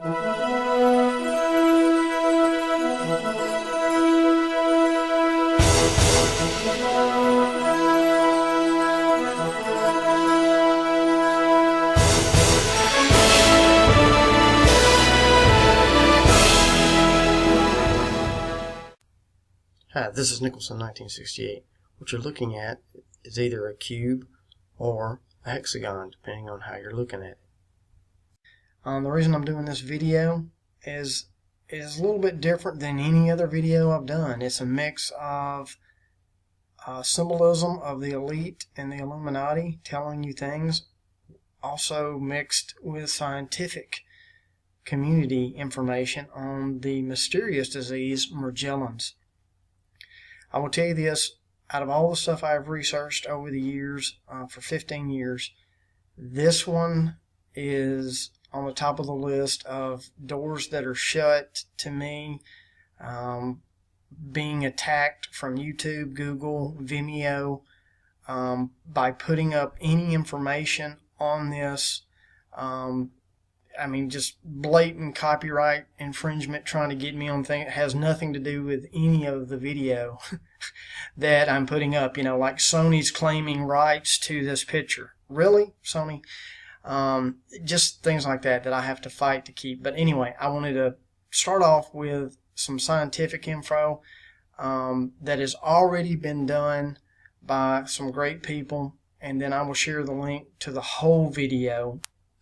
Hi, this is Nicholson 1968. What you're looking at is either a cube or a hexagon, depending on how you're looking at it. The reason I'm doing this video is a little bit different than any other video I've done. It's a mix of symbolism of the elite and the Illuminati telling you things, also mixed with scientific community information on the mysterious disease Morgellons. I will tell you this, out of all the stuff I've researched over the years, for 15 years, this one is on the top of the list of doors that are shut to me, being attacked from YouTube, Google, Vimeo, by putting up any information on this. I mean, just blatant copyright infringement trying to get me on things. It has nothing to do with any of the video that I'm putting up. You know, like Sony's claiming rights to this picture. Really, Sony? Just things like that I have to fight to keep. But anyway, I wanted to start off with some scientific info that has already been done by some great people, and then I will share the link to the whole video.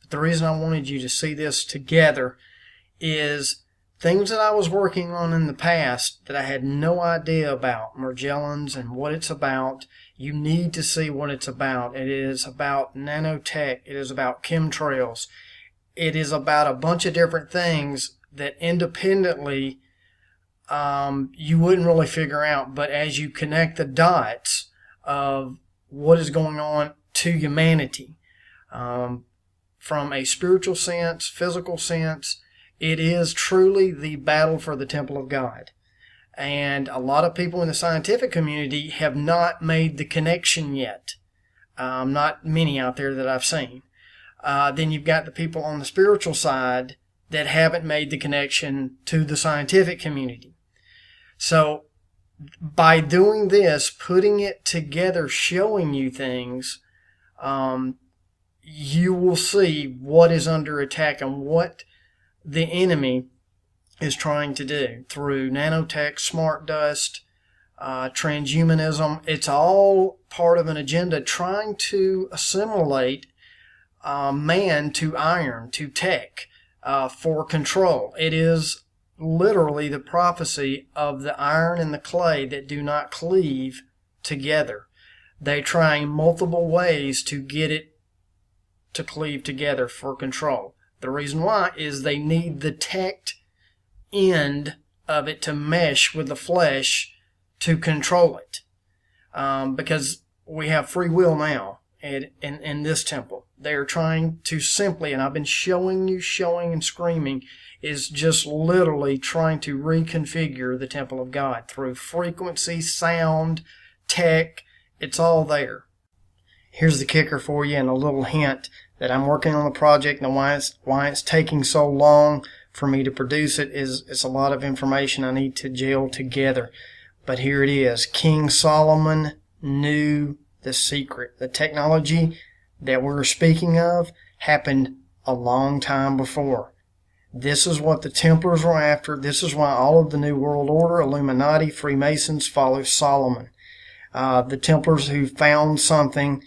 The reason I wanted you to see this together is things that I was working on in the past that I had no idea about, Morgellons and what it's about. You need to see what it's about. It is about nanotech. It is about chemtrails. It is about a bunch of different things that independently you wouldn't really figure out, but as you connect the dots of what is going on to humanity, from a spiritual sense, physical sense, it is truly the battle for the temple of God. And a lot of people in the scientific community have not made the connection yet. Not many out there that I've seen. Then you've got the people on the spiritual side that haven't made the connection to the scientific community. So by doing this, putting it together, showing you things, you will see what is under attack and what the enemy is trying to do through nanotech, smart dust, transhumanism. It's all part of an agenda trying to assimilate man to iron, to tech, for control. It is literally the prophecy of the iron and the clay that do not cleave together. They're trying multiple ways to get it to cleave together for control. The reason why is they need the tech end of it to mesh with the flesh to control it. Because we have free will now in this temple. They are trying to simply, and I've been showing and screaming, is just literally trying to reconfigure the temple of God through frequency, sound, tech. It's all there. Here's the kicker for you and a little hint that I'm working on the project and why it's taking so long for me to produce it is it's a lot of information I need to gel together. But here it is. King Solomon knew the secret. The technology that we're speaking of happened a long time before. This is what the Templars were after. This is why all of the New World Order, Illuminati, Freemasons follow Solomon. The Templars who found something,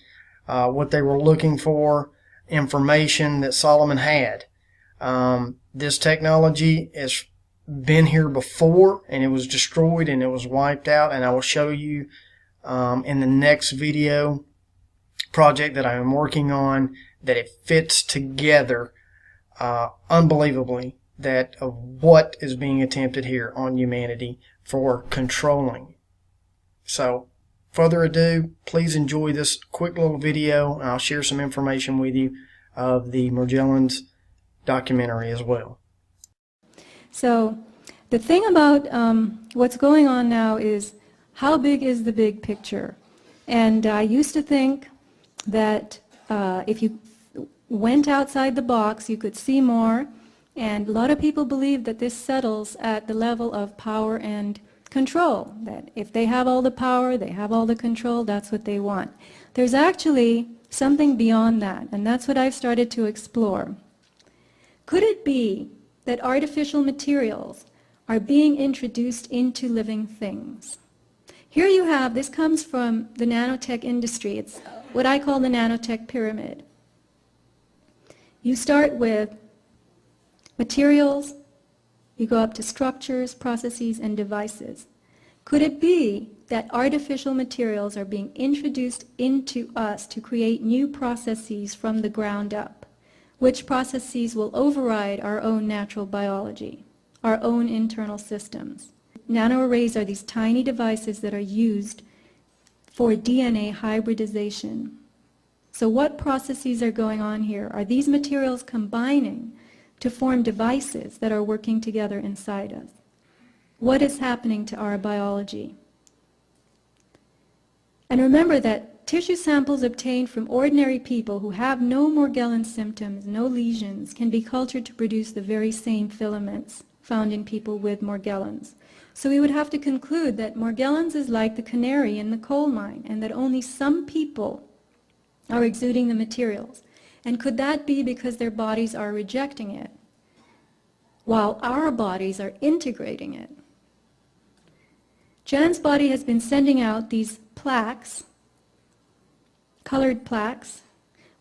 what they were looking for, information that Solomon had. This technology has been here before, and it was destroyed and it was wiped out, and I will show you in the next video project that I am working on that it fits together unbelievably, that of what is being attempted here on humanity for controlling. So further ado, please enjoy this quick little video, and I'll share some information with you of the Morgellons documentary as well. So the thing about what's going on now is how big is the big picture? And I used to think that if you went outside the box, you could see more, And a lot of people believe that this settles at the level of power and control, that if they have all the power, they have all the control, that's what they want. There's actually something beyond that, and that's what I've started to explore. Could it be that artificial materials are being introduced into living things? Here you have, this comes from the nanotech industry. It's what I call the nanotech pyramid. You start with materials, you go up to structures, processes, and devices. Could it be that artificial materials are being introduced into us to create new processes from the ground up, which processes will override our own natural biology, our own internal systems? Nanoarrays are these tiny devices that are used for DNA hybridization. So what processes are going on here? Are these materials combining to form devices that are working together inside us? What is happening to our biology? And remember that tissue samples obtained from ordinary people who have no Morgellons symptoms, no lesions, can be cultured to produce the very same filaments found in people with Morgellons. So we would have to conclude that Morgellons is like the canary in the coal mine, and that only some people are exuding the materials. And could that be because their bodies are rejecting it, while our bodies are integrating it? Jan's body has been sending out these plaques, colored plaques,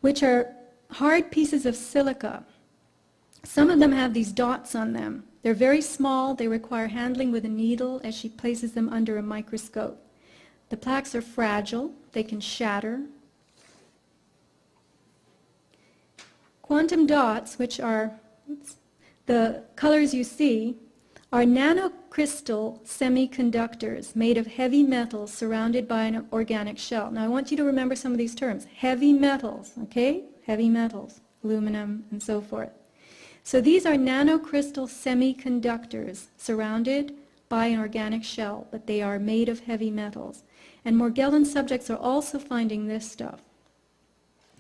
which are hard pieces of silica. Some of them have these dots on them. They're very small. They require handling with a needle as she places them under a microscope. The plaques are fragile. They can shatter. Quantum dots, which are the colors you see, are nanocrystal semiconductors made of heavy metals surrounded by an organic shell. Now I want you to remember some of these terms. Heavy metals, okay? Heavy metals, aluminum and so forth. So these are nanocrystal semiconductors surrounded by an organic shell, but they are made of heavy metals. And Morgellon subjects are also finding this stuff.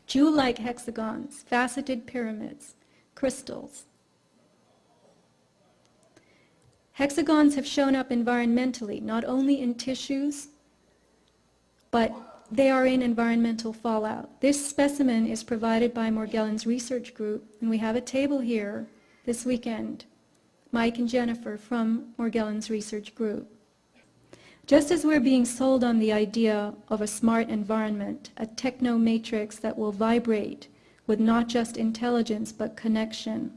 Jewel-like hexagons, faceted pyramids, crystals. Hexagons have shown up environmentally, not only in tissues, but they are in environmental fallout. This specimen is provided by Morgellons Research Group, and we have a table here this weekend, Mike and Jennifer from Morgellons Research Group. Just as we're being sold on the idea of a smart environment, a techno-matrix that will vibrate with not just intelligence but connection.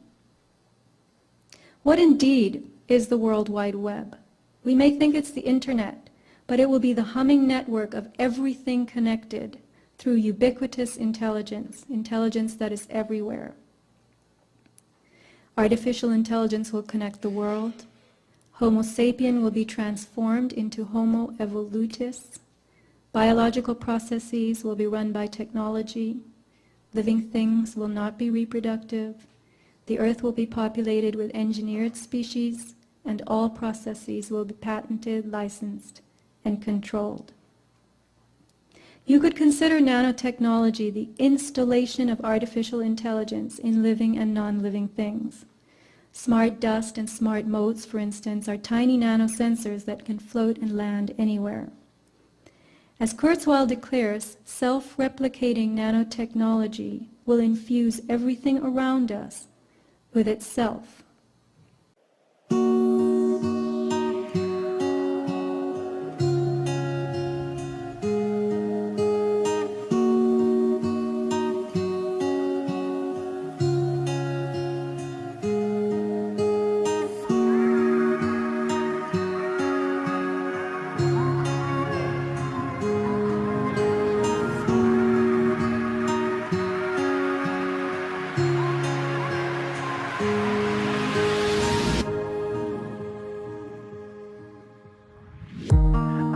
What indeed is the World Wide Web? We may think it's the internet, but it will be the humming network of everything connected through ubiquitous intelligence, intelligence that is everywhere. Artificial intelligence will connect the world. Homo sapien will be transformed into Homo evolutus. Biological processes will be run by technology. Living things will not be reproductive. The earth will be populated with engineered species, and all processes will be patented, licensed, and controlled. You could consider nanotechnology the installation of artificial intelligence in living and non-living things. Smart dust and smart motes, for instance, are tiny nanosensors that can float and land anywhere. As Kurzweil declares, self-replicating nanotechnology will infuse everything around us with itself.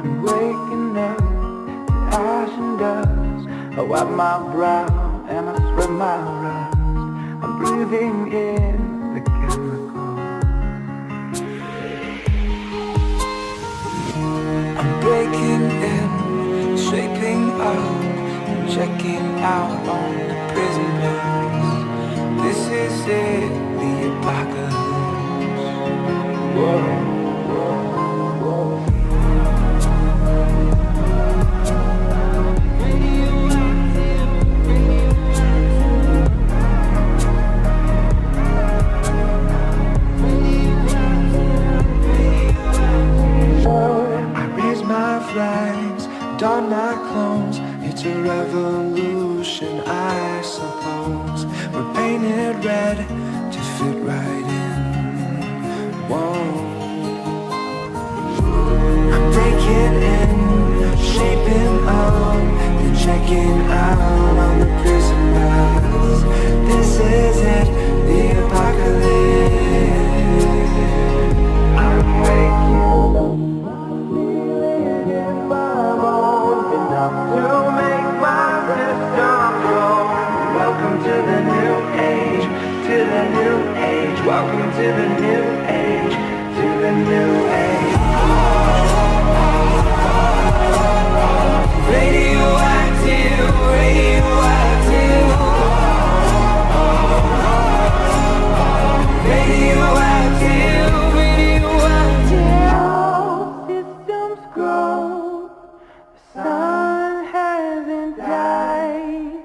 I'm waking up to ash and dust. I wipe my brow and I spread my rust. I'm breathing in the chemicals. I'm breaking in, shaping up, and checking out on the prisoners. This is it, the apocalypse. Whoa. Flags, don my clones. It's a revolution, I suppose. We're painted red to fit right in. Whoa. I'm breaking in, shaping up, then checking out on the prison bus. This is it, the apocalypse. I'm waking up. To make my system grow. Welcome to the new age, to the new age. Welcome to the new age, to the new age. Radioactive, radioactive. Radioactive, radioactive. All systems grow. Sun hasn't died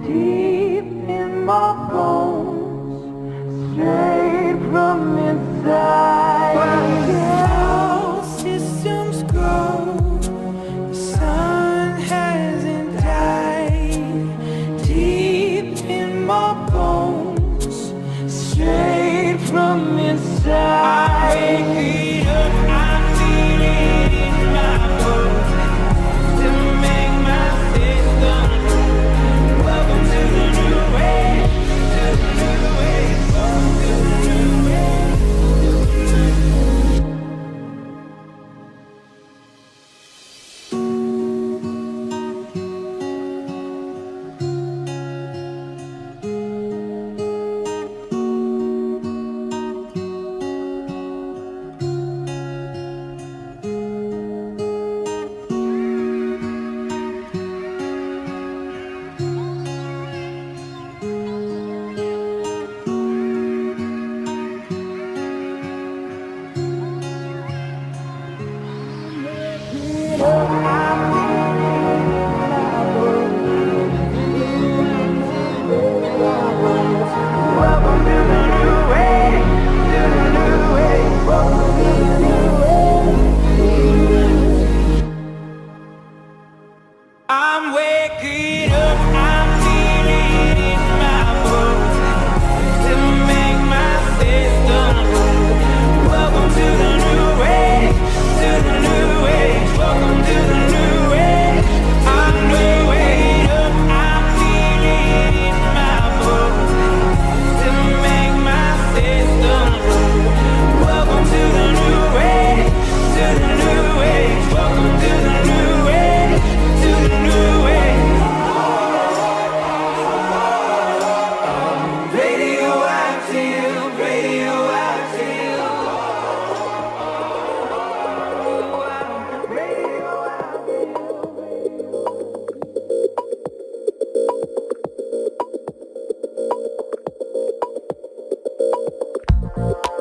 deep in my bones, straight from inside. All systems grow. The sun hasn't died deep in my bones, straight from inside. I'm waking up, I'm feeling in my bones to make my system grow. Welcome to the new age, to the new age. Welcome to the new age. I'm waking up, I'm feeling in my bones to make my system grow. Welcome to the new age, to the new age. Welcome to the new age, to the new age. Radioactive, radioactive. Radioactive.